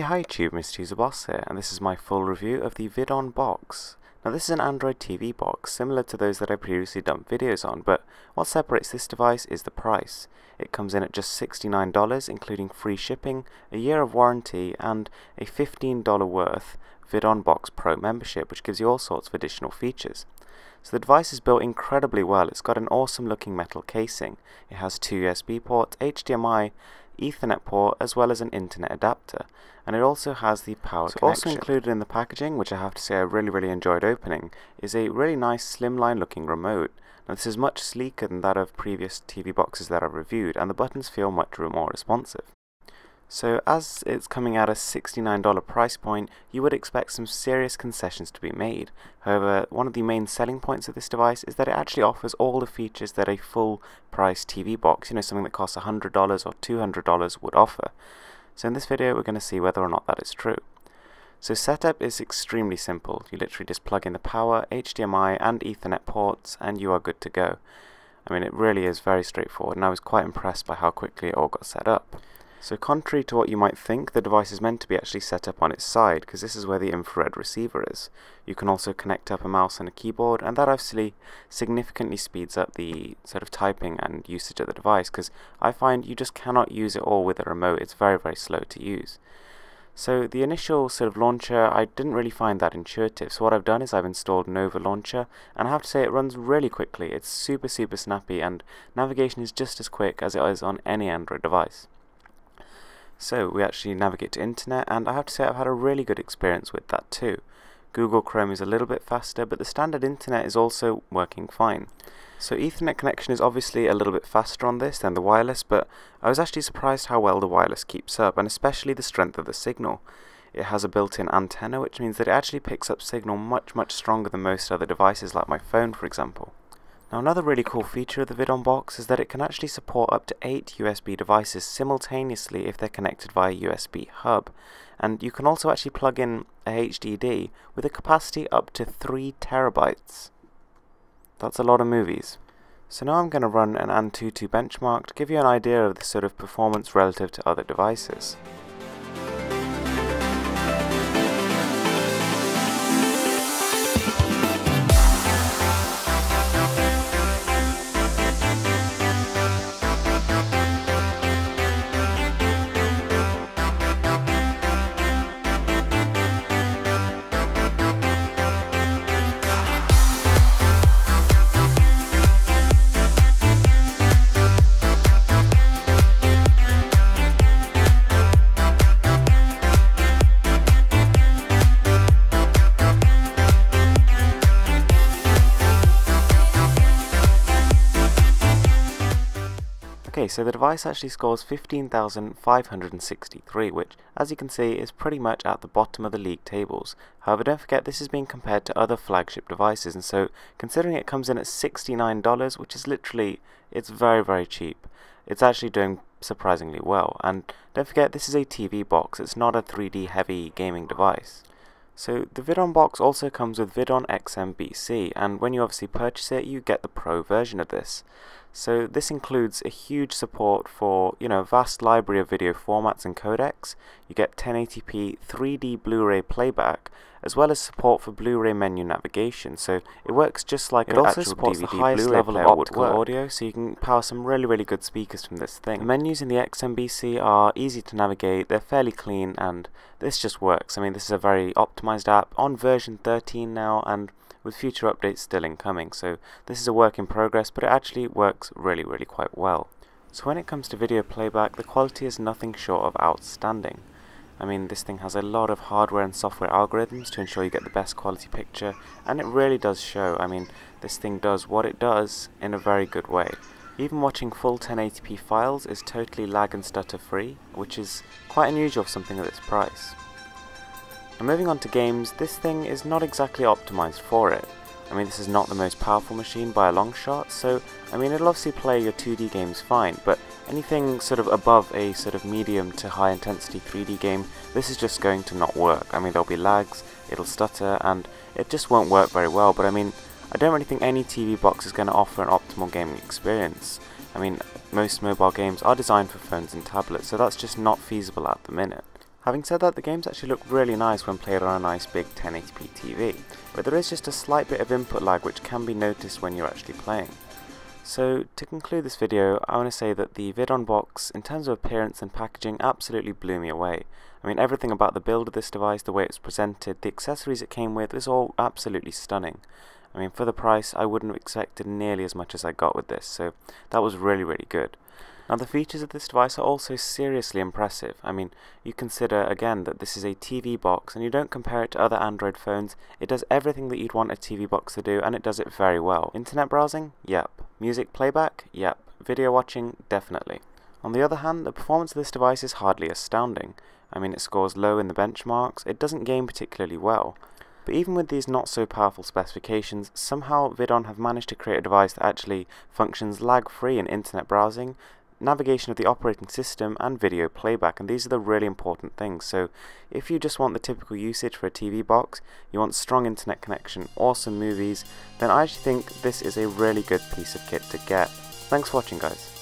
Hi YouTube, Mr. User Boss here, and this is my full review of the VidOn box. Now this is an Android TV box, similar to those that I previously dumped videos on, but what separates this device is the price. It comes in at just $69, including free shipping, a year of warranty, and a $15 worth VidOn Box Pro membership, which gives you all sorts of additional features. So the device is built incredibly well. It's got an awesome looking metal casing. It has two USB ports, HDMI, Ethernet port, as well as an internet adapter, and it also has the power connection. Also included in the packaging, which I have to say I really enjoyed opening, is a really nice slimline looking remote. Now this is much sleeker than that of previous TV boxes that I've reviewed, and the buttons feel much more responsive. So as it's coming at a $69 price point, you would expect some serious concessions to be made. However, one of the main selling points of this device is that it actually offers all the features that a full price TV box, something that costs $100 or $200 would offer. So in this video we're going to see whether or not that is true. So setup is extremely simple. You literally just plug in the power, HDMI and Ethernet ports and you are good to go. I mean, it really is very straightforward, and I was quite impressed by how quickly it all got set up. So contrary to what you might think, the device is meant to be actually set up on its side, because this is where the infrared receiver is. You can also connect up a mouse and a keyboard, and that obviously significantly speeds up the sort of typing and usage of the device, because I find you just cannot use it all with a remote. It's very slow to use. So the initial sort of launcher, I didn't really find that intuitive, so what I've done is I've installed Nova Launcher, and I have to say it runs really quickly. It's super snappy, and navigation is just as quick as it is on any Android device. So we actually navigate to internet, and I have to say I've had a really good experience with that too. Google Chrome is a little bit faster, but the standard internet is also working fine. So Ethernet connection is obviously a little bit faster on this than the wireless, but I was actually surprised how well the wireless keeps up, and especially the strength of the signal. It has a built-in antenna, which means that it actually picks up signal much stronger than most other devices like my phone, for example. Now another really cool feature of the VidOn box is that it can actually support up to 8 USB devices simultaneously if they're connected via USB hub, and you can also actually plug in a HDD with a capacity up to 3 terabytes. That's a lot of movies. So now I'm going to run an Antutu benchmark to give you an idea of the sort of performance relative to other devices. Okay, so the device actually scores 15,563, which, as you can see, is pretty much at the bottom of the league tables. However, don't forget this is being compared to other flagship devices, and so considering it comes in at $69, which is literally, it's very cheap, it's actually doing surprisingly well. And don't forget, this is a TV box, it's not a 3D heavy gaming device. So the VidOn box also comes with VidOn XMBC, and when you obviously purchase it, you get the Pro version of this. So this includes a huge support for, a vast library of video formats and codecs. You get 1080p 3D Blu-ray playback, as well as support for Blu-ray menu navigation. So it works just like an actual DVD the highest Blu-ray level of optical audio, so you can power some really good speakers from this thing. The menus in the XMBC are easy to navigate, they're fairly clean, and this just works. I mean, this is a very optimized app on version 13 now, and with future updates still incoming, so this is a work in progress, but it actually works really quite well. So when it comes to video playback, the quality is nothing short of outstanding. I mean, this thing has a lot of hardware and software algorithms to ensure you get the best quality picture, and it really does show. I mean, this thing does what it does in a very good way. Even watching full 1080p files is totally lag and stutter free, which is quite unusual for something at this price. And moving on to games, this thing is not exactly optimized for it. I mean, this is not the most powerful machine by a long shot, so I mean, it'll obviously play your 2D games fine, but anything sort of above a sort of medium to high intensity 3D game, this is just going to not work. I mean, there'll be lags, it'll stutter, and it just won't work very well. But I mean, I don't really think any TV box is going to offer an optimal gaming experience. I mean, most mobile games are designed for phones and tablets, so that's just not feasible at the minute. Having said that, the games actually look really nice when played on a nice big 1080p TV, but there is just a slight bit of input lag which can be noticed when you're actually playing. So to conclude this video, I want to say that the VidOn box, in terms of appearance and packaging, absolutely blew me away. I mean, everything about the build of this device, the way it was presented, the accessories it came with, was all absolutely stunning. I mean, for the price, I wouldn't have expected nearly as much as I got with this, so that was really good. Now, the features of this device are also seriously impressive. I mean, you consider again that this is a TV box and you don't compare it to other Android phones. It does everything that you'd want a TV box to do, and it does it very well. Internet browsing? Yep. Music playback? Yep. Video watching? Definitely. On the other hand, the performance of this device is hardly astounding. I mean, it scores low in the benchmarks, it doesn't game particularly well. But even with these not so powerful specifications, somehow VidOn have managed to create a device that actually functions lag-free in internet browsing, navigation of the operating system, and video playback, and these are the really important things. So if you just want the typical usage for a TV box, you want strong internet connection, awesome movies, then I actually think this is a really good piece of kit to get. Thanks for watching, guys.